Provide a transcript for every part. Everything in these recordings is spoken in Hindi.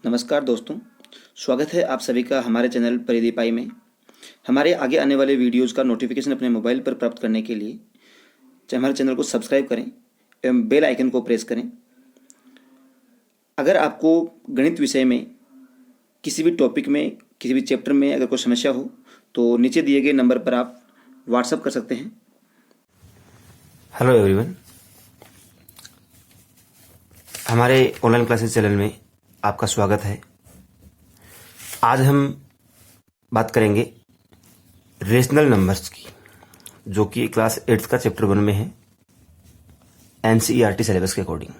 नमस्कार दोस्तों, स्वागत है आप सभी का हमारे चैनल परिधि पाई में। हमारे आगे आने वाले वीडियोज़ का नोटिफिकेशन अपने मोबाइल पर प्राप्त करने के लिए हमारे चैनल को सब्सक्राइब करें एवं बेल आइकन को प्रेस करें। अगर आपको गणित विषय में किसी भी टॉपिक में, किसी भी चैप्टर में अगर कोई समस्या हो तो नीचे दिए गए नंबर पर आप व्हाट्सएप कर सकते हैं। हेलो एवरीवन, हमारे ऑनलाइन क्लासेस चैनल में आपका स्वागत है। आज हम बात करेंगे रेशनल नंबर्स की, जो कि क्लास 8 का चैप्टर 1 में है एनसीईआरटी सिलेबस के अकॉर्डिंग।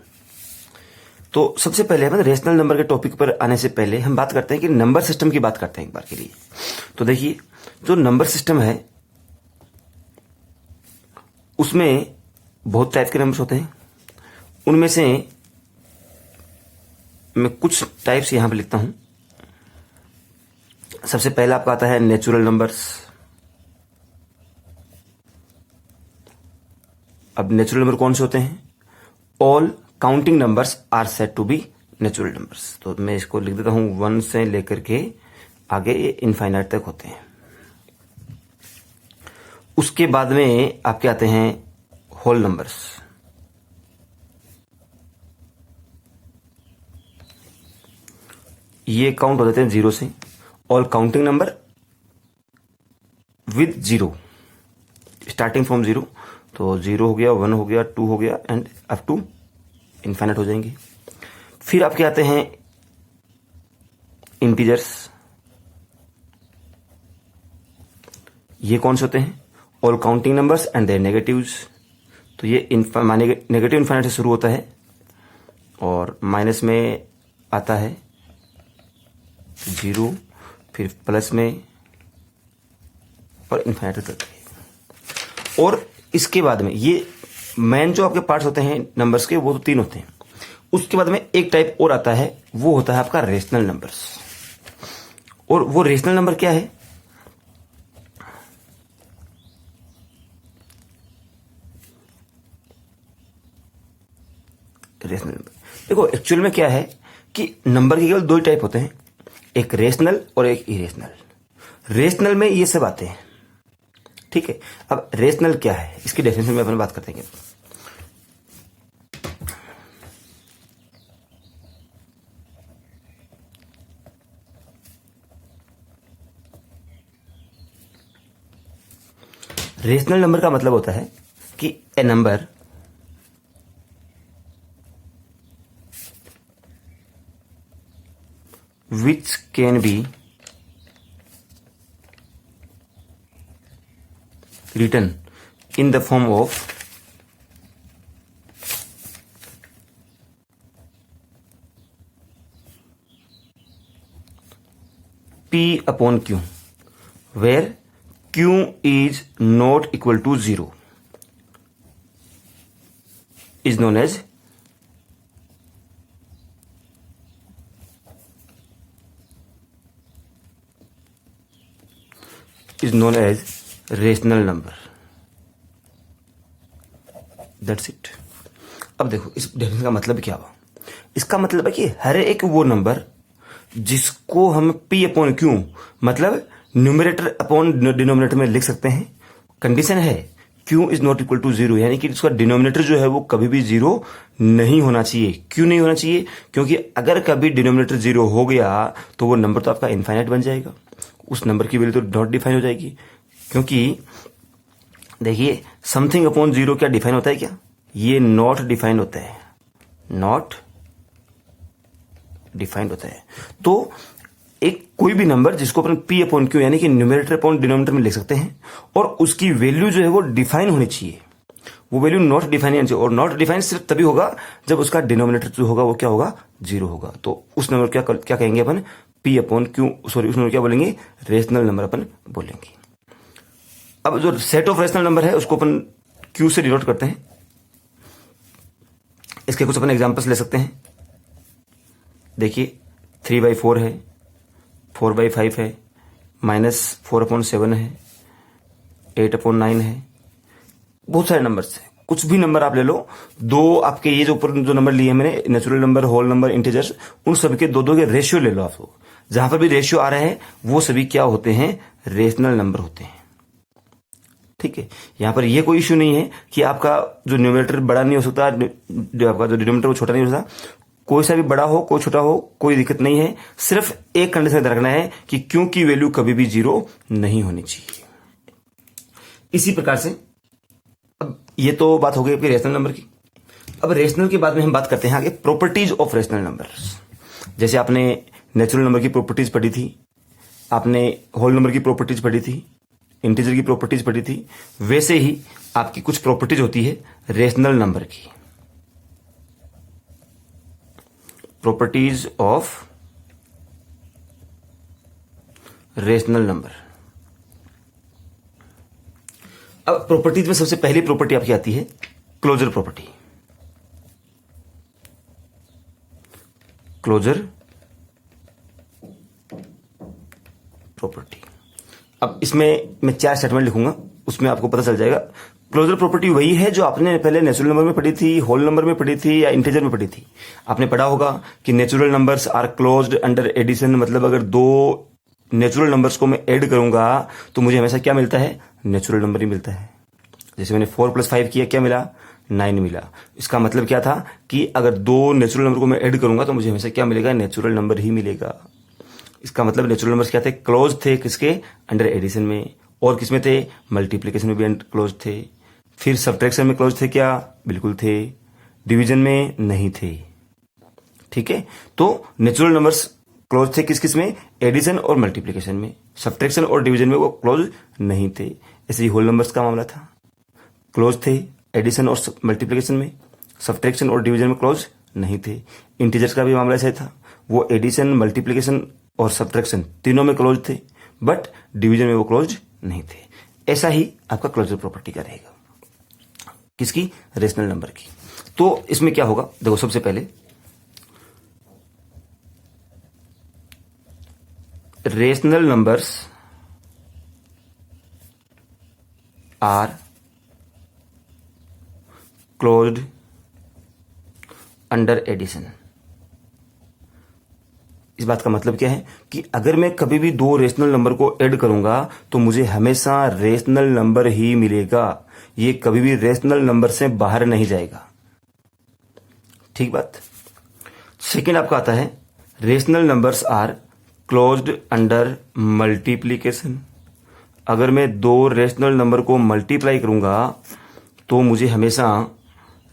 तो सबसे पहले हम रेशनल नंबर के टॉपिक पर आने से पहले हम बात करते हैं कि नंबर सिस्टम की बात करते हैं एक बार के लिए। तो देखिए, जो नंबर सिस्टम है उसमें बहुत टाइप के नंबर्स होते हैं। उनमें से मैं कुछ टाइप्स यहां पर लिखता हूं। सबसे पहला आपका आता है नेचुरल नंबर्स। अब नेचुरल नंबर कौन से होते हैं? All counting numbers are said to be natural numbers. तो मैं इसको लिख देता हूं 1 से लेकर के आगे ये इनफाइनाइट तक होते हैं। उसके बाद में आपके आते हैं होल नंबर्स। ये काउंट हो जाते हैं 0 से। All counting number with 0, starting from 0। तो 0 हो गया, 1 हो गया, 2 हो गया एंड अप टू इनफाइनाइट हो जाएंगे। फिर आपके आते हैं इंटीजर्स। ये कौन से होते हैं? All counting numbers and their negatives. तो ये नेगेटिव इनफाइनाइट से शुरू होता है और माइनस में आता है 0, फिर प्लस में और इनफाइनाइट तक। और इसके बाद में ये मेन जो आपके पार्ट्स होते हैं नंबर्स के, वो तो 3 होते हैं। उसके बाद में एक टाइप और आता है, वो होता है आपका रेशनल नंबर्स। और वो रेशनल नंबर क्या है? रेशनल नंबर देखो, एक्चुअल में क्या है कि नंबर के केवल 2 टाइप होते हैं, एक रेशनल और एक इरेशनल। रेशनल में ये सब आते हैं, ठीक है। अब रेशनल क्या है, इसकी डेफिनेशन में अपन बात करते हैं। रेशनल नंबर का मतलब होता है कि ए number which can be written in the form of P upon Q, where Q is not equal to 0 is known as rational number. That's it. अब देखो, इस डेफिनेशन का मतलब क्या हुआ। इसका मतलब है कि हर एक वो नंबर जिसको हम P अपॉन Q, मतलब न्यूमरेटर अपॉन डिनोमिनेटर में लिख सकते हैं। कंडीशन है Q is not equal to 0, यानी कि इसका डिनोमिनेटर जो है वो कभी भी 0 नहीं होना चाहिए। क्यों नहीं होना चाहिए? क्योंकि अगर कभी डिनोमिनेटर 0 हो गया तो वो नंबर तो आपका इनफाइनाइट बन जाएगा, उस नंबर की वैल्यू तो नॉट डिफाइन हो जाएगी। क्योंकि देखिए, समथिंग अपॉन 0 क्या डिफाइन होता है? क्या ये नॉट डिफाइन होता है, नॉट डिफाइंड होता है। तो एक कोई भी नंबर जिसको अपन P अपॉन Q यानी कि न्यूमरेटर अपॉन डिनोमिनेटर में लिख सकते हैं, और उसकी वैल्यू जो है वो डिफाइन होनी चाहिए। वो वैल्यू नॉट डिफाइन होनी चाहिए, और नॉट डिफाइन सिर्फ तभी होगा जब उसका डिनोमिनेटर जो होगा वो क्या होगा? 0 होगा। तो उस नंबर क्या कहेंगे अपन? P अपॉन Q, सॉरी, उस नंबर क्या बोलेंगे? रेशनल नंबर अपन बोलेंगे। अब जो सेट ऑफ रेशनल नंबर है उसको अपन Q से डिनोट करते हैं। इसके कुछ अपन एग्जांपल्स ले सकते हैं। देखिए, 3/4 है, 4/5 है, -4/7 है, 8/9 है। बहुत सारे नंबर्स हैं। कुछ भी नंबर आप ले लो, दो आपके ये जो ऊपर जो नंबर लिए हैं मैंने, natural number, whole number, integers, उन सभी के दो दो के रेशियो ले लो आप। जहां पर भी रेशियो आ रहे हैं वो सभी क्या होते हैं, रेशनल नंबर होते हैं। ठीक है, यहां पर ये कोई इश्यू नहीं है कि आपका जो न्यूमरेटर बड़ा नहीं हो सकता, जो आपका जो डिनोमिनेटर वो छोटा नहीं हो सकता। कोई सा भी बड़ा हो कोई छोटा हो कोई दिक्कत नहीं है, सिर्फ एक कंडीशन ध्यान रखना है कि क्यों की वैल्यू कभी भी 0 नहीं होनी चाहिए। इसी प्रकार से अब ये तो बात हो गई फिर रेशनल नंबर की। अब रेशनल के बाद में हम बात करते हैं आगे प्रॉपर्टीज ऑफ रेशनल नंबर्स। जैसे आपने नेचुरल नंबर की प्रॉपर्टीज पढ़ी थी, आपने होल नंबर की प्रॉपर्टीज पढ़ी थी, इंटीजर की प्रॉपर्टीज पढ़ी थी, वैसे ही आपकी कुछ प्रॉपर्टीज होती है रेशनल नंबर की। Properties of rational number. अब प्रॉपर्टीज में सबसे पहली प्रॉपर्टी आपकी आती है क्लोजर प्रॉपर्टी। Closure property. अब इसमें मैं 4 स्टेटमेंट लिखूंगा, उसमें आपको पता चल जाएगा। क्लोजर प्रॉपर्टी वही है जो आपने पहले नेचुरल नंबर में पढ़ी थी, होल नंबर में पढ़ी थी या इंटीजर में पढ़ी थी। आपने पढ़ा होगा कि natural numbers are closed under addition, मतलब अगर दो नेचुरल नंबर्स को मैं ऐड करूंगा तो मुझे हमेशा क्या मिलता है, नेचुरल नंबर ही मिलता है। जैसे मैंने 4 + 5 किया, क्या मिला, 9 मिला। इसका मतलब क्या था कि अगर दो नेचुरल नंबर को मैं ऐड करूंगा तो मुझे हमेशा क्या मिलेगा, नेचुरल नंबर ही मिलेगा। इसका मतलब नेचुरल नंबर्स क्या थे, क्लोज थे, किसके, अंडर एडिशन में। और किसमें थे, मल्टीप्लिकेशन में भी क्लोज थे। फिर सब्ट्रैक्शन में क्लोज थे क्या, बिल्कुल थे। डिवीजन में नहीं थे। ठीक है, तो नेचुरल नंबर्स क्लोज थे किस किस में, एडिशन और मल्टीप्लिकेशन में। सब्ट्रैक्शन और डिवीजन में वो क्लोज नहीं थे। ऐसे ही होल नंबर्स का मामला था, क्लोज थे एडिशन और मल्टीप्लिकेशन में, सब्ट्रैक्शन और डिवीजन में क्लोज नहीं थे। इंटीजर्स का भी मामला ऐसा था, वो एडिशन, मल्टीप्लिकेशन और सब्ट्रैक्शन तीनों में क्लोज थे, बट डिवीजन में वो क्लोज नहीं थे। ऐसा ही आपका क्लोजर प्रॉपर्टी का रहेगा, किसकी, रेशनल नंबर की। तो इसमें क्या होगा, देखो सबसे पहले rational numbers are closed under addition. इस बात का मतलब क्या है कि अगर मैं कभी भी दो रेशनल नंबर को ऐड करूंगा तो मुझे हमेशा रेशनल नंबर ही मिलेगा, ये कभी भी रेशनल नंबर से बाहर नहीं जाएगा। ठीक बात। सेकंड आपका आता है rational numbers are closed under multiplication. अगर मैं दो रेशनल नंबर को मल्टीप्लाई करूंगा तो मुझे हमेशा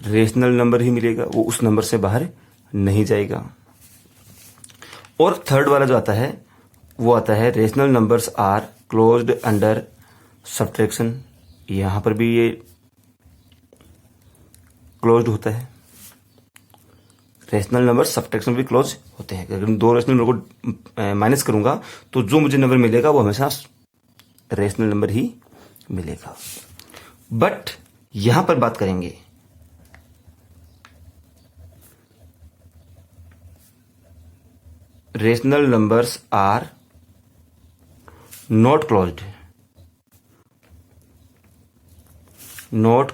रेशनल नंबर ही मिलेगा, वो उस नंबर से बाहर नहीं जाएगा। और थर्ड वाला जो आता है वो आता है rational numbers are closed under subtraction. यहां पर भी ये क्लोज्ड होता है। रेशनल नंबर सब्ट्रैक्शन भी क्लोज होते हैं। अगर मैं दो रेशनल नंबर को माइनस करूंगा तो जो मुझे नंबर मिलेगा वो हमेशा रेशनल नंबर ही मिलेगा। बट यहां पर बात करेंगे rational numbers are not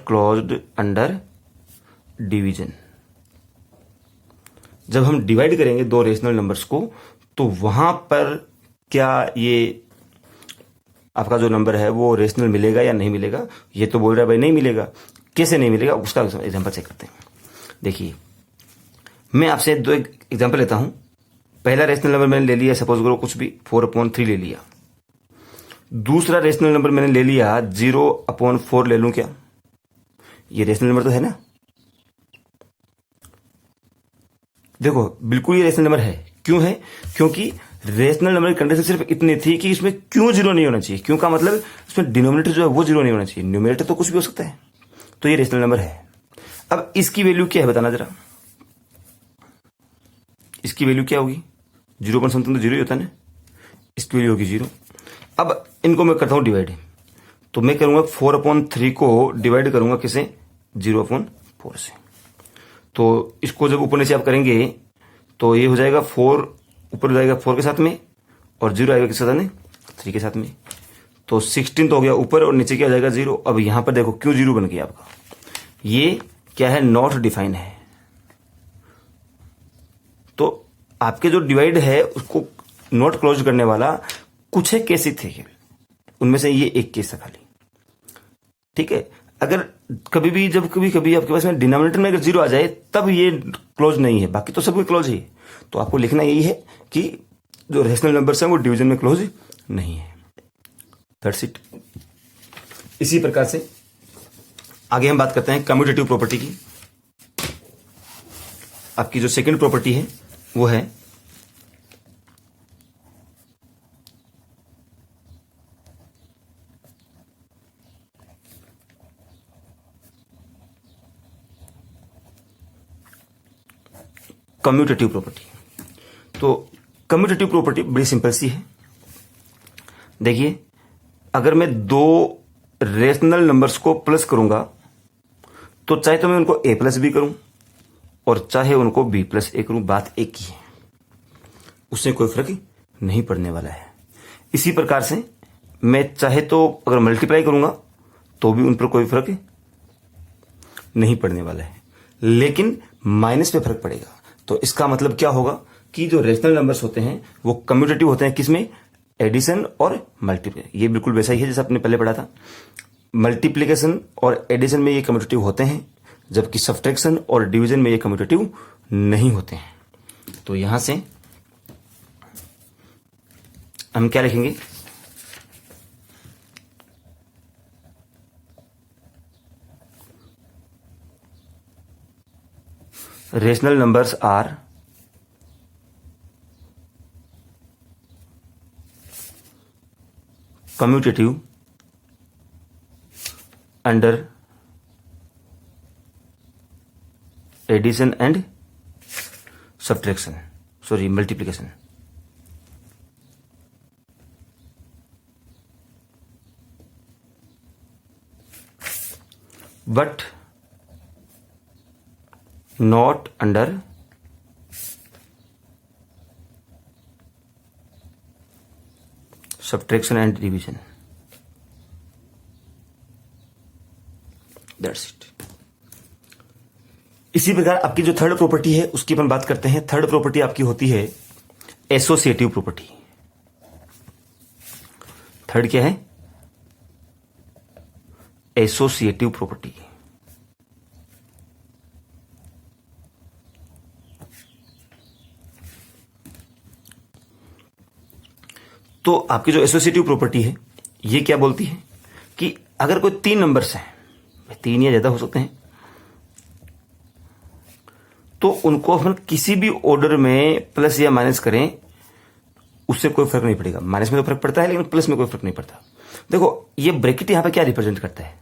closed under division. जब हम डिवाइड करेंगे दो रेशनल नंबर्स को तो वहां पर क्या ये आपका जो नंबर है वो रेशनल मिलेगा या नहीं मिलेगा। ये तो बोल रहा है भाई नहीं मिलेगा। कैसे नहीं मिलेगा उसका एग्जांपल चेक करते हैं। देखिए मैं आपसे दो एग्जांपल लेता हूं। पहला रेशनल नंबर मैंने ले लिया, सपोज करो कुछ भी 4/3 ले लिया। दूसरा रेशनल नंबर मैंने ले लिया 0/4 ले लूं क्या, ये रेशनल नंबर तो है ना। देखो बिल्कुल ये रेशनल नंबर है। क्यों है, क्योंकि रेशनल नंबर की कंडीशन सिर्फ इतनी थी कि इसमें क्यों 0 नहीं होना चाहिए। क्यों का मतलब इसमें डिनोमिनेटर जो है वो 0 नहीं होना चाहिए, न्यूमरेटर तो कुछ भी हो सकता है। तो ये रेशनल नंबर है। अब इसकी वैल्यू क्या है बताना जरा, इसकी वैल्यू क्या होगी, 0.something तो 0 ही होता है ना, इसकी वैल्यू होगी 0। अब इनको मैं करता हूं डिवाइड, तो मैं करूंगा 4/3 को डिवाइड करूंगा किसे, 0/4 से। तो इसको जब ऊपर नीचे आप करेंगे तो ये हो जाएगा 4 ऊपर जाएगा 4 के साथ में और 0 आएगा किसके साथ में, 3 के साथ में। तो 16 तो हो गया ऊपर और नीचे क्या हो जाएगा 0। अब यहां पर देखो क्यों 0 बन गया आपका, ये क्या है, नॉट डिफाइन है। तो आपके जो डिवाइड है उसको नॉट क्लोज करने वाला कुछ है केस थे, उनमें से ये एक केस है खाली। ठीक है, अगर कभी भी जब कभी कभी आपके पास में डिनोमिनेटर में अगर 0 आ जाए तब ये क्लोज नहीं है, बाकी तो सब में क्लोज है। तो आपको लिखना यही है कि जो रेशनल नंबर्स हैं वो डिवीजन में क्लोज नहीं है। That's it. इसी प्रकार से आगे हम बात करते हैं कम्यूटेटिव प्रॉपर्टी की। आपकी जो सेकंड प्रॉपर्टी है वो है कम्यूटेटिव प्रॉपर्टी। तो कम्यूटेटिव प्रॉपर्टी बड़ी सिंपल सी है। देखिए, अगर मैं दो रेशनल नंबर्स को प्लस करूंगा तो चाहे तो मैं उनको a प्लस बी करूं और चाहे उनको b प्लस ए करूं, बात एक ही है, उससे कोई फर्क नहीं पड़ने वाला है। इसी प्रकार से मैं चाहे तो अगर मल्टीप्लाई करूंगा तो भी उन पर कोई फर्क नहीं पड़ने वाला है, लेकिन माइनस पे फर्क पड़ेगा। तो इसका मतलब क्या होगा कि जो रेशनल नंबर्स होते हैं वो कम्यूटेटिव होते हैं, किसमें, एडिशन और मल्टीप्लाई। ये बिल्कुल वैसा ही है जैसा आपने पहले पढ़ा था। मल्टीप्लिकेशन और एडिशन में ये कम्यूटेटिव होते हैं, जबकि सब्ट्रैक्शन और डिवीजन में ये कम्यूटेटिव नहीं होते हैं। तो यहां से हम क्या लिखेंगे, rational numbers are commutative under addition and subtraction, sorry multiplication. But not under subtraction and division. That's it. इसी प्रकार आपकी जो थर्ड प्रॉपर्टी है उसकी अपन बात करते हैं। थर्ड प्रॉपर्टी आपकी होती है एसोसिएटिव प्रॉपर्टी। थर्ड क्या है, एसोसिएटिव प्रॉपर्टी। तो आपकी जो एसोसिएटिव प्रॉपर्टी है ये क्या बोलती है कि अगर कोई तीन नंबर्स हैं, तीन या ज्यादा हो सकते हैं, तो उनको हम किसी भी ऑर्डर में प्लस या माइनस करें उससे कोई फर्क नहीं पड़ेगा। माइनस में तो फर्क पड़ता है लेकिन प्लस में कोई फर्क नहीं पड़ता। देखो ये ब्रैकेट यहां पर क्या रिप्रेजेंट करता है,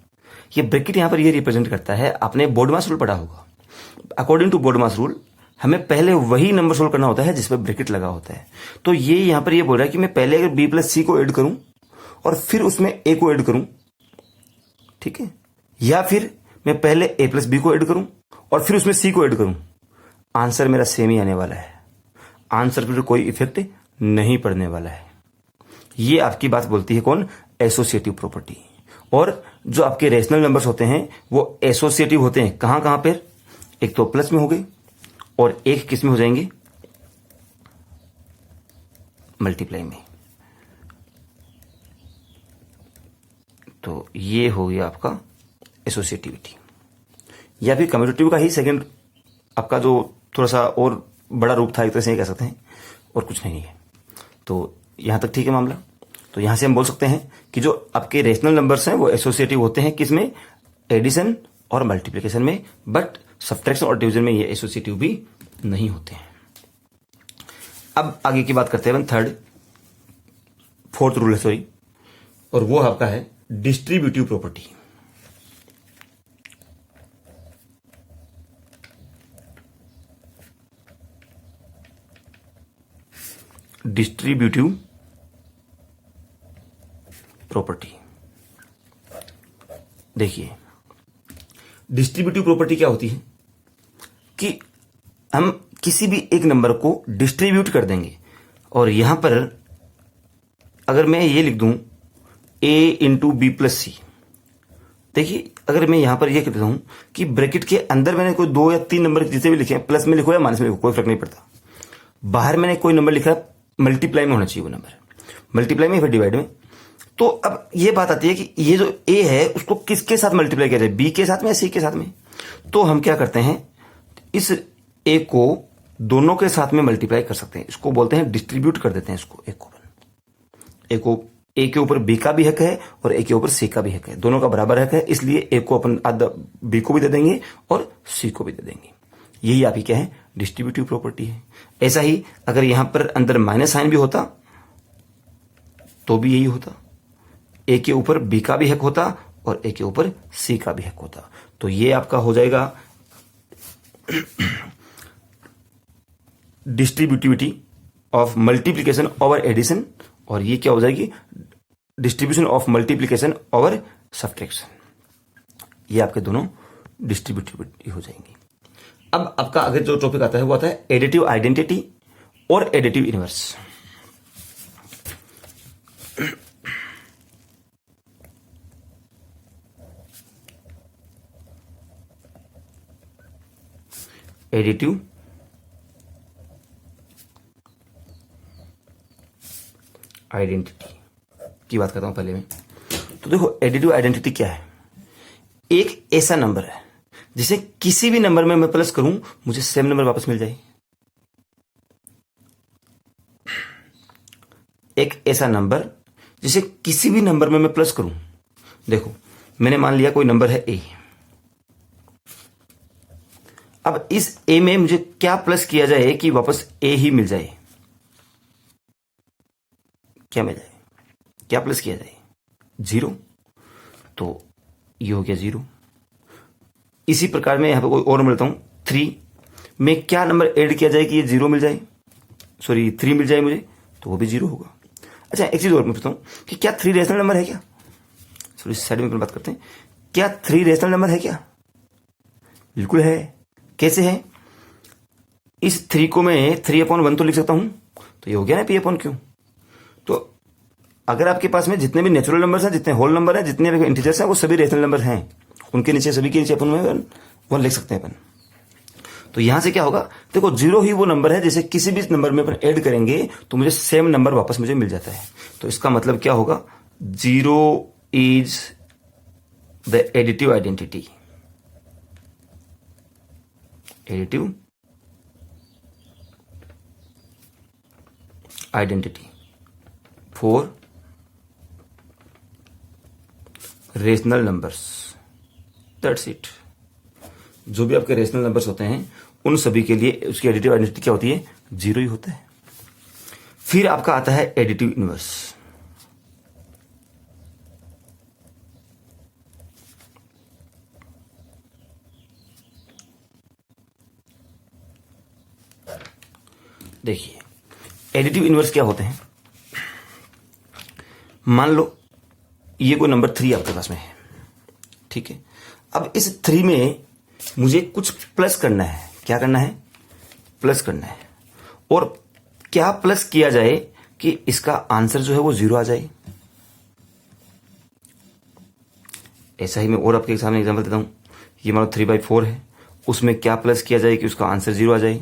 ये ब्रैकेट यहां पर ये रिप्रेजेंट करता है, आपने बोर्डमास रूल पढ़ा होगा। अकॉर्डिंग टू बोर्डमास रूल हमें पहले वही नंबर सोल्व करना होता है जिस पर ब्रैकेट लगा होता है। तो ये यहां पर ये बोल रहा है कि मैं पहले अगर b प्लस सी को ऐड करूं और फिर उसमें a को ऐड करूं, ठीक है, या फिर मैं पहले a प्लस बी को ऐड करूं और फिर उसमें c को ऐड करूं, आंसर मेरा सेम ही आने वाला है। आंसर पर कोई इफेक्ट नहीं पड़ने वाला है। ये आपकी बात बोलती है कौन, एसोसिएटिव प्रॉपर्टी। और जो आपके रेशनल नंबर्स होते हैं वो एसोसिएटिव होते हैं कहां कहां पर, एक तो प्लस में हो गए और एक किस में हो जाएंगे, मल्टीप्लाई में। तो ये हो गया आपका एसोसिएटिविटी, या फिर कम्यूटेटिव का ही सेकंड आपका जो थोड़ा सा और बड़ा रूप था, एक तरह से कह सकते हैं, और कुछ नहीं है। तो यहां तक ठीक है मामला। तो यहां से हम बोल सकते हैं कि जो आपके रेशनल नंबर्स हैं वो एसोसिएटिव होते हैं किसमें, एडिशन और मल्टीप्लिकेशन में, बट सब्ट्रैक्शन और डिवीजन में ये एसोसिएटिव भी नहीं होते हैं। अब आगे की बात करते हैं थर्ड, फोर्थ रूल है सॉरी, और वो आपका है डिस्ट्रीब्यूटिव प्रॉपर्टी। डिस्ट्रीब्यूटिव प्रॉपर्टी, देखिए डिस्ट्रीब्यूटिव प्रॉपर्टी क्या होती है कि हम किसी भी एक नंबर को डिस्ट्रीब्यूट कर देंगे, और यहां पर अगर मैं ये लिख दूं a इंटू बी प्लस सी, देखिए अगर मैं यहां पर यह कहता हूं कि ब्रैकेट के अंदर मैंने कोई 2 या 3 नंबर जितने भी लिखे हैं, प्लस में लिखो या माइनस में लिखो, कोई फर्क नहीं पड़ता। बाहर मैंने कोई नंबर लिखा है, मल्टीप्लाई में होना चाहिए वो नंबर, मल्टीप्लाई में फिर डिवाइड में। तो अब ये बात आती है कि ये जो ए है उसको किसके साथ मल्टीप्लाई किया जाए, बी के साथ में या सी के साथ में। तो हम क्या करते हैं, इस ए को दोनों के साथ में मल्टीप्लाई कर सकते हैं, इसको बोलते हैं डिस्ट्रीब्यूट कर देते हैं इसको। ए के ऊपर बी का भी हक है और ए के ऊपर सी का भी हक है, दोनों का बराबर हक है, इसलिए ए को अपन आधा बी को भी दे देंगे और सी को भी दे देंगे। यही आपकी क्या है, डिस्ट्रीब्यूटिव प्रॉपर्टी है। ऐसा ही अगर यहां पर अंदर माइनस साइन भी होता तो भी यही होता, ए के ऊपर बी का भी हक होता और ए के ऊपर सी का भी हक होता। तो ये आपका हो जाएगा distributivity of multiplication over addition, और ये क्या हो जाएगी, distribution of multiplication over subtraction. ये आपके दोनों डिस्ट्रीब्यूटिविटी हो जाएंगी। अब आपका अगर जो टॉपिक आता है वो आता है एडिटिव आइडेंटिटी और एडिटिव इनवर्स। एडिटिव आइडेंटिटी की बात करता हूं पहले में। तो देखो एडिटिव आइडेंटिटी क्या है, एक ऐसा नंबर है जिसे किसी भी नंबर में मैं प्लस करूं मुझे सेम नंबर वापस मिल जाए। एक ऐसा नंबर जिसे किसी भी नंबर में मैं प्लस करूं, देखो मैंने मान लिया कोई नंबर है ए, अब इस ए में मुझे क्या प्लस किया जाए कि वापस ए ही मिल जाए, क्या मिल जाए, क्या प्लस किया जाए, 0, तो ये हो गया 0। इसी प्रकार में यहां पर कोई और मिलता हूं 3 में क्या नंबर ऐड किया जाए कि ये 0 मिल जाए, सॉरी 3 मिल जाए मुझे, तो वो भी 0 होगा। अच्छा एक चीज और मैं पूछता हूं कि क्या 3 रेशनल नंबर है क्या, सॉरी साइड में बात करते हैं, क्या 3 रेशनल नंबर है क्या, बिल्कुल है। कैसे है, इस 3 को मैं 3/1 तो लिख सकता हूं, तो ये हो गया ना p/q। तो अगर आपके पास में जितने भी नेचुरल नंबर्स हैं, जितने होल नंबर हैं, जितने भी इंटीजर्स हैं, वो सभी रेशनल नंबर हैं, उनके नीचे सभी के नीचे अपन में 1 लिख सकते हैं अपन। तो यहां से क्या होगा, देखो 0 ही वो नंबर है जिसे किसी भी नंबर में अपन ऐड करेंगे तो मुझे सेम नंबर वापस मुझे मिल जाता है। तो इसका मतलब क्या होगा, 0 is the additive identity, additive identity for rational numbers, that's it. जो भी आपके रेशनल नंबर्स होते हैं उन सभी के लिए उसकी एडिटिव आइडेंटिटी क्या होती है, 0 ही होता है। फिर आपका आता है एडिटिव इनवर्स। देखिए एडिटिव इनवर्स क्या होते हैं, मान लो ये कोई नंबर 3 आपके पास में है, ठीक है। अब इस 3 में मुझे कुछ प्लस करना है, क्या करना है, प्लस करना है, और क्या प्लस किया जाए कि इसका आंसर जो है वो 0 आ जाए। ऐसा ही मैं और आपके सामने एग्जांपल देता हूं, ये मान लो 3/4 है, उसमें क्या प्लस किया जाए कि उसका आंसर 0 आ जाए।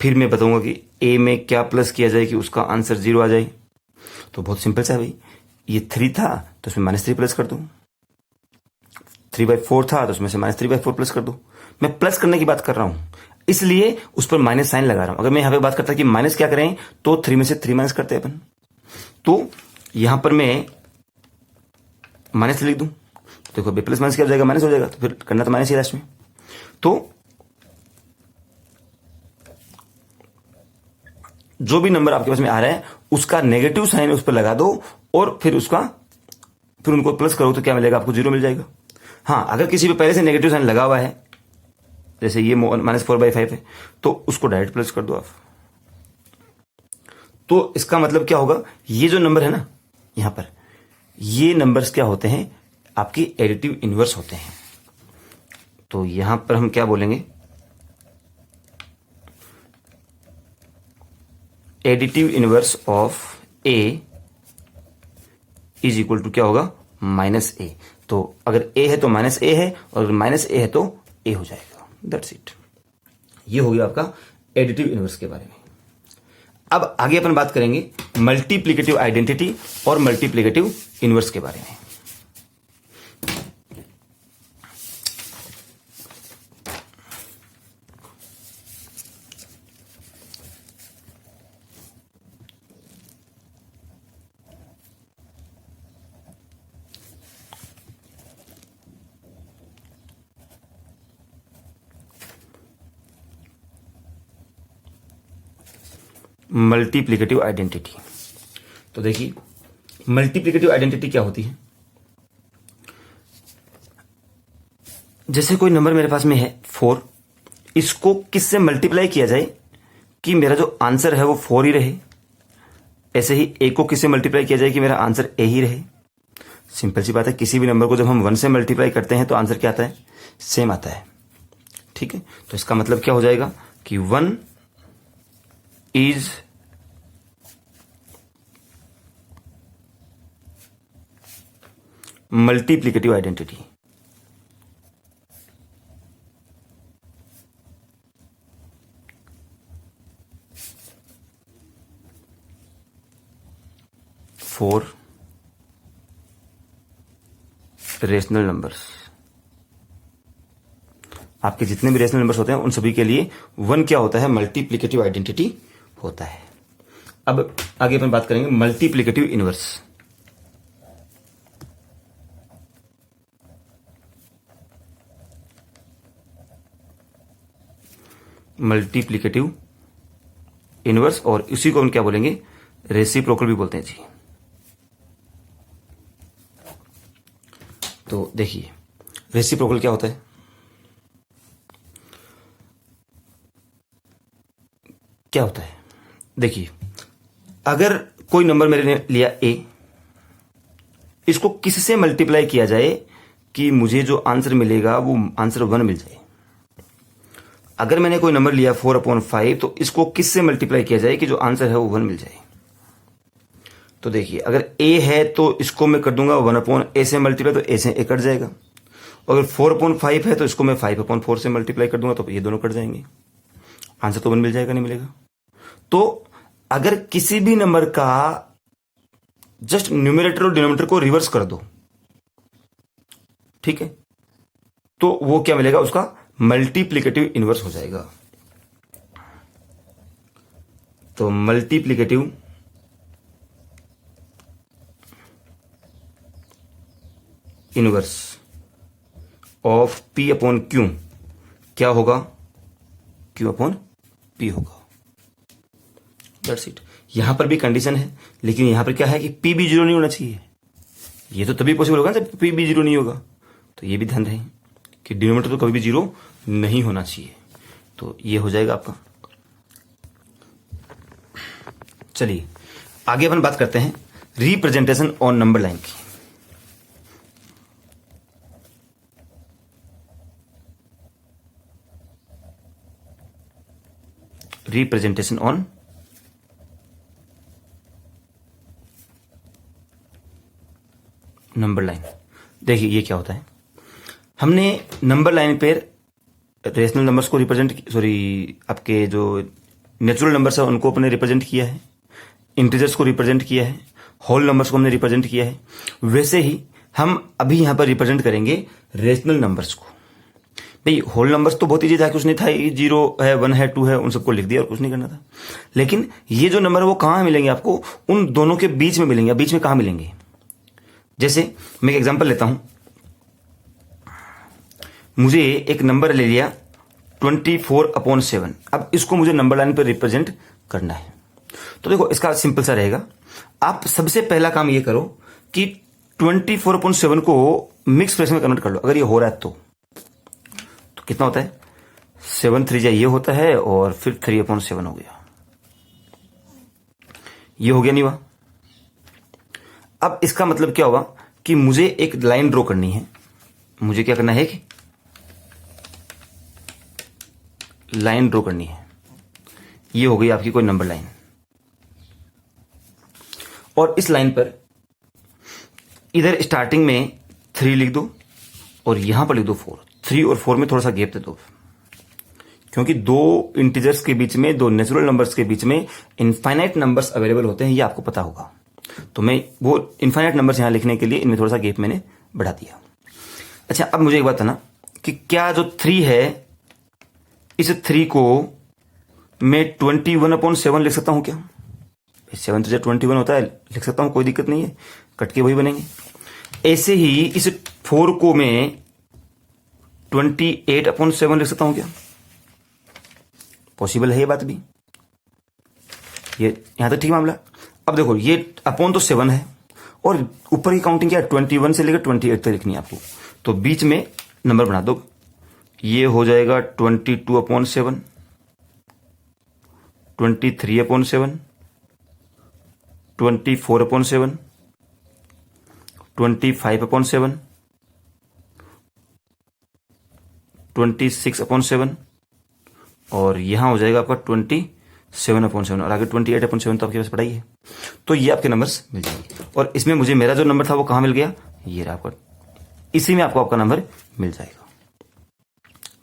फिर मैं बताऊंगा कि ए में क्या प्लस किया जाए कि उसका आंसर 0 आ जाए। तो बहुत सिंपल सा है भाई, ये 3 था तो उसमें -3 प्लस कर दो, 3/4 था तो उसमें से -3/4 प्लस कर दो। मैं प्लस करने की बात कर रहा हूं इसलिए उस पर माइनस साइन लगा रहा हूं। अगर मैं यहां पे बात करता कि माइनस क्या करें तो 3 में से 3 माइनस करते हैं अपन, तो यहां पर मैं माइनस लिख दूं, देखो बे प्लस माइनस क्या हो जाएगा, माइनस हो जाएगा, तो फिर करना तो माइनस ही लास्ट में। तो जो भी नंबर आपके पास में आ रहा है उसका नेगेटिव साइन उस पर लगा दो और फिर उनको प्लस करो तो क्या मिलेगा, आपको 0 मिल जाएगा। हाँ अगर किसी पे पहले से नेगेटिव साइन लगा हुआ है, जैसे ये -4/5 है, तो उसको डायरेक्ट प्लस कर दो आप। तो इसका मतलब क्या होगा, ये जो नंबर है ना यहां पर, ये नंबर्स क्या होते हैं, आपकी एडिटिव इनवर्स होते हैं। तो यहां पर हम क्या बोलेंगे, additive inverse of A is equal to क्या होगा, -a। तो अगर ए है तो माइनस ए है, और अगर माइनस ए है तो ए हो जाएगा। That's it. ये हो गया आपका एडिटिव इनवर्स के बारे में। अब आगे अपन बात करेंगे मल्टीप्लिकेटिव आइडेंटिटी और मल्टीप्लिकेटिव इनवर्स के बारे में। मल्टीप्लिकेटिव आइडेंटिटी, तो देखिए मल्टीप्लिकेटिव आइडेंटिटी क्या होती है। जैसे कोई नंबर मेरे पास में है 4, इसको किससे मल्टीप्लाई किया जाए कि मेरा जो आंसर है वो 4 ही रहे। ऐसे ही ए को किससे मल्टीप्लाई किया जाए कि मेरा आंसर ए ही रहे। सिंपल सी बात है, किसी भी नंबर को जब हम 1 से मल्टीप्लाई करते हैं तो आंसर क्या आता है, सेम आता है। ठीक है, तो इसका मतलब क्या हो जाएगा कि 1 is multiplicative identity. Four rational numbers, आपके जितने भी रेशनल नंबर्स होते हैं उन सभी के लिए 1 क्या होता है, मल्टीप्लिकेटिव आइडेंटिटी होता है। अब आगे अपन बात करेंगे मल्टीप्लिकेटिव इनवर्स। मल्टीप्लिकेटिव इनवर्स, और इसी को हम क्या बोलेंगे, रेसिप्रोकल भी बोलते हैं जी। तो देखिए रेसिप्रोकल क्या होता है। क्या होता है, देखिए अगर कोई नंबर मैंने लिया ए, इसको किससे मल्टीप्लाई किया जाए कि मुझे जो आंसर मिलेगा वो आंसर 1 मिल जाए। अगर मैंने कोई नंबर लिया 4/5, तो इसको किससे मल्टीप्लाई किया जाए कि जो आंसर है वो 1 मिल जाए। तो देखिए अगर ए है तो इसको मैं कर दूंगा 1/a से मल्टीप्लाई, तो ए से ए कट जाएगा। अगर 4/5 है तो इसको मैं 5/4 से मल्टीप्लाई कर दूंगा, तो ये दोनों कट जाएंगे, आंसर तो 1 मिल जाएगा, नहीं मिलेगा। तो अगर किसी भी नंबर का जस्ट न्यूमरेटर और डिनोमिनेटर को रिवर्स कर दो, ठीक है, तो वो क्या मिलेगा, उसका मल्टीप्लिकेटिव इनवर्स हो जाएगा। तो मल्टीप्लिकेटिव इनवर्स ऑफ P/Q क्या होगा, Q/P होगा। That's it. यहां पर भी कंडीशन है, लेकिन यहां पर क्या है कि P भी 0 नहीं होना चाहिए। ये तो तभी पॉसिबल होगा जब P भी 0 नहीं होगा। तो ये भी ध्यान रहे कि डिनोमिनेटर तो कभी भी 0 नहीं होना चाहिए। तो ये हो जाएगा आपका। चलिए आगे अपन बात करते हैं रिप्रेजेंटेशन ऑन नंबर लाइन की। Representation on number line. देखिए ये क्या होता है, हमने नंबर लाइन पर रेशनल नंबर्स को आपके जो नेचुरल नंबर्स है उनको अपने रिप्रेजेंट किया है, इंटीजर्स को रिप्रेजेंट किया है, होल नंबर्स को हमने रिप्रेजेंट किया है। वैसे ही हम अभी यहां पर रिप्रेजेंट करेंगे रेशनल नंबर्स को। भाई होल नंबर्स तो बहुत ईजी था, कुछ नहीं था, 0 है 1 है 2 है उन सबको लिख दिया और कुछ नहीं करना था। लेकिन ये जो नंबर है वो कहां मिलेंगे आपको, उन दोनों के बीच में मिलेंगे। बीच में कहां मिलेंगे, जैसे मैं एक एग्जांपल लेता हूं, मुझे एक नंबर ले लिया 24/7। अब इसको मुझे नंबर लाइन पर रिप्रेजेंट करना है। तो देखो इसका सिंपल सा रहेगा, आप सबसे पहला काम ये करो कि 24/7 को मिक्स फ्रैक्शन में कन्वर्ट कर लो। अगर ये हो रहा है तो कितना होता है, 7 3 ये होता है और फिर 3/7 हो गया। ये हो गया नहीं हुआ। अब इसका मतलब क्या होगा कि मुझे एक लाइन ड्रॉ करनी है। मुझे क्या करना है, एक लाइन ड्रॉ करनी है। ये हो गई आपकी कोई नंबर लाइन, और इस लाइन पर इधर स्टार्टिंग में 3 लिख दो और यहां पर लिख दो 4। 3 और 4 में थोड़ा सा गैप दे दो, क्योंकि दो इंटीजर्स के बीच में, दो नेचुरल नंबर्स के बीच में इनफाइनाइट नंबर्स अवेलेबल होते हैं, ये आपको पता होगा। तो मैं वो इनफाइनाइट नंबर्स यहां लिखने के लिए इनमें थोड़ा सा गैप मैंने बढ़ा दिया। अच्छा, अब मुझे एक बात बताना कि क्या जो 3 है, इस 3 को मैं 21/7 लिख सकता हूं क्या? 7 तो 21 होता है, लिख सकता हूं, कोई दिक्कत नहीं है, कट के वही बनेंगे। ऐसे ही इस 4 को मैं 28/7 लिख सकता हूं क्या? पॉसिबल है ये बात भी, ये यहां तक ठीक मामला। अब देखो, ये अपॉन तो 7 है और ऊपर की काउंटिंग क्या है, 21 से लेकर 28 तक लिखनी है आपको। तो बीच में नंबर बना दो, ये हो जाएगा 22/7, 23/7, 24/7, 25/7, 26/7 और यहां हो जाएगा आपका 27/7 और आगे 28/7 तो आपके पास पड़ा ही है। तो ये आपके नंबर्स मिल जाएंगे और इसमें मुझे मेरा जो नंबर था वो कहां मिल गया, ये रहा आपका, इसी में आपको आपका नंबर मिल जाएगा।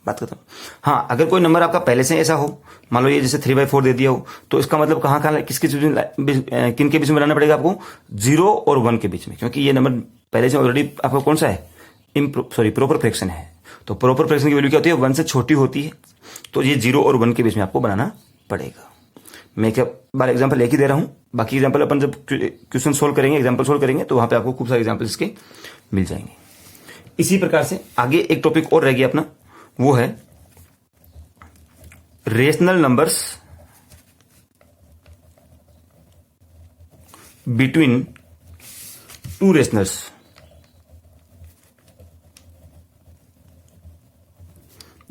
बात खत्म। हाँ, अगर कोई नंबर आपका पहले से ऐसा हो, मान लो ये जैसे 3/4 दे दिया हो, तो इसका मतलब कहां कहां किसके किन के बीच में बनाना पड़ेगा आपको, 0 और 1 के बीच में, क्योंकि ये नंबर पहले से ऑलरेडी आपका कौन सा है, प्रॉपर फ्रैक्शन है। तो प्रॉपर फ्रैक्शन की वैल्यू क्या होती है, 1 से छोटी होती है। तो ये 0 और 1 के बीच में आपको बनाना पड़ेगा। मैं क्या बार एग्जाम्पल एक ही दे रहा हूं, बाकी एग्जाम्पल अपन जब क्वेश्चन सोल्व करेंगे, एग्जाम्पल सोल्व करेंगे, तो वहां पे आपको खूब सारे एग्जाम्पल इसके मिल जाएंगे। इसी प्रकार से आगे एक टॉपिक और रह गया अपना, वो है rational numbers between two rationals.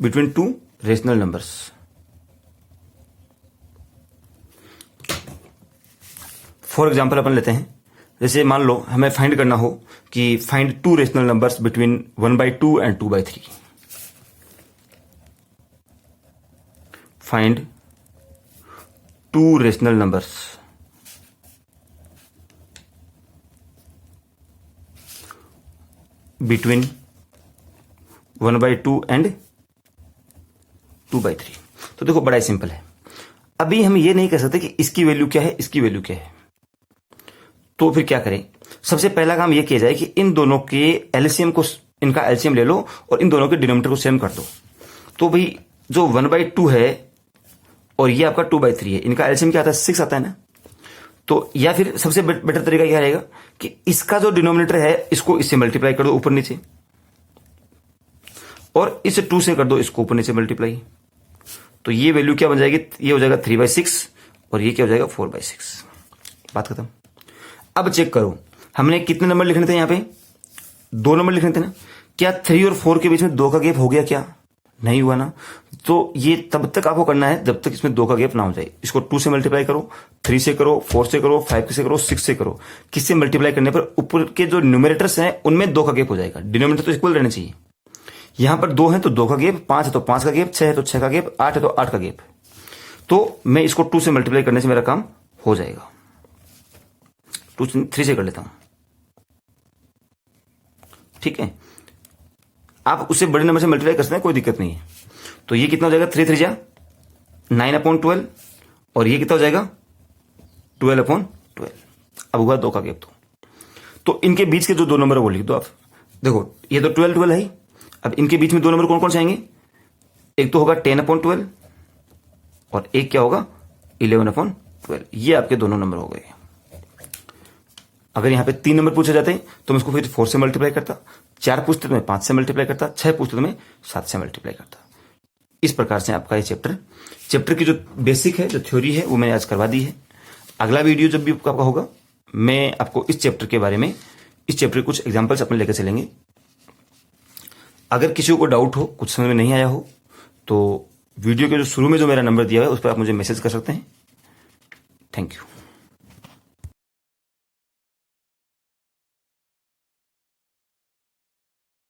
Between two rational numbers. For example अपन लेते हैं, जैसे मान लो हमें फाइंड करना हो कि find two rational numbers between 1/2 and 2/3। Find two rational numbers between 1/2 and 2/3। तो देखो, बड़ा ही सिंपल है। अभी हम ये नहीं कह सकते कि इसकी वैल्यू क्या है, इसकी वैल्यू क्या है। तो फिर क्या करें, सबसे पहला काम ये किया जाए कि इन दोनों के एलसीएम को, इनका एलसीएम ले लो और इन दोनों के डिनोमिनेटर को सेम कर दो। तो भाई जो 1/2 है और ये आपका 2/3 है, इनका एलसीएम क्या आता है, 6 आता है ना। तो या फिर सबसे बेटर तरीका क्या रहेगा कि इसका जो डिनोमिनेटर है इसको इससे मल्टीप्लाई कर दो ऊपर नीचे, और इस 2 से कर दो इसको ऊपर नीचे मल्टीप्लाई। तो ये वैल्यू क्या बन जाएगी, ये हो जाएगा 3/6 और ये क्या हो जाएगा 4/6। बात खत्म। अब चेक करो, हमने कितने नंबर लिखने थे, यहां पे 2 नंबर लिखने थे ना। क्या 3 और 4 के बीच में 2 का गैप हो गया, क्या नहीं हुआ ना। तो ये तब तक आपको करना है जब तक इसमें 2 का गैप ना हो जाए। इसको 2 से मल्टीप्लाई करो, 3 से करो, 4 से करो, 5 से करो, 6 से करो। किससे मल्टीप्लाई करने पर ऊपर के जो न्यूमरेटर्स हैं उनमें 2 का गैप हो जाएगा। डिनोमिनेटर तो इक्वल रहने चाहिए। यहां पर 2 है तो 2 का गैप, 5 है तो 5 का गैप, 6 है तो 6 का गैप, 8 है तो 8 का गैप। तो मैं इसको 2 से मल्टीप्लाई करने से मेरा काम हो जाएगा। 3 से कर लेता हूं, ठीक है। आप उससे बड़े नंबर से मल्टीप्लाई कर सकते हैं, कोई दिक्कत नहीं है। तो ये कितना हो जाएगा, 3 3 जा 9/12 और ये कितना हो जाएगा 12/12। अब हुआ 2 का गैप। तो इनके बीच के जो 2 नंबर है वो लिख दो आप। देखो, ये तो 12 12 है। अब इनके बीच में 2 नंबर कौन कौन से आएंगे, एक तो होगा 10/12 और एक क्या होगा 11/12। ये आपके दोनों नंबर हो गए। अगर यहां पे 3 नंबर पूछे जाते तो मैं इसको फिर 4 से मल्टीप्लाई करता, 4 पूछते तो मैं 5 से मल्टीप्लाई करता, 6 पूछते तो मैं 7 से मल्टीप्लाई करता। इस प्रकार से आपका ये चैप्टर की जो बेसिक है, जो थ्योरी है, वो मैंने आज करवा दी है। अगला वीडियो जब भी आपका होगा, मैं आपको इस चैप्टर के बारे में, इस चैप्टर के कुछ एग्जाम्पल्स अपने लेकर चलेंगे। अगर किसी को डाउट हो, कुछ समझ में नहीं आया हो, तो वीडियो के जो शुरू में जो मेरा नंबर दिया है उस पर आप मुझे मैसेज कर सकते हैं। Thank you.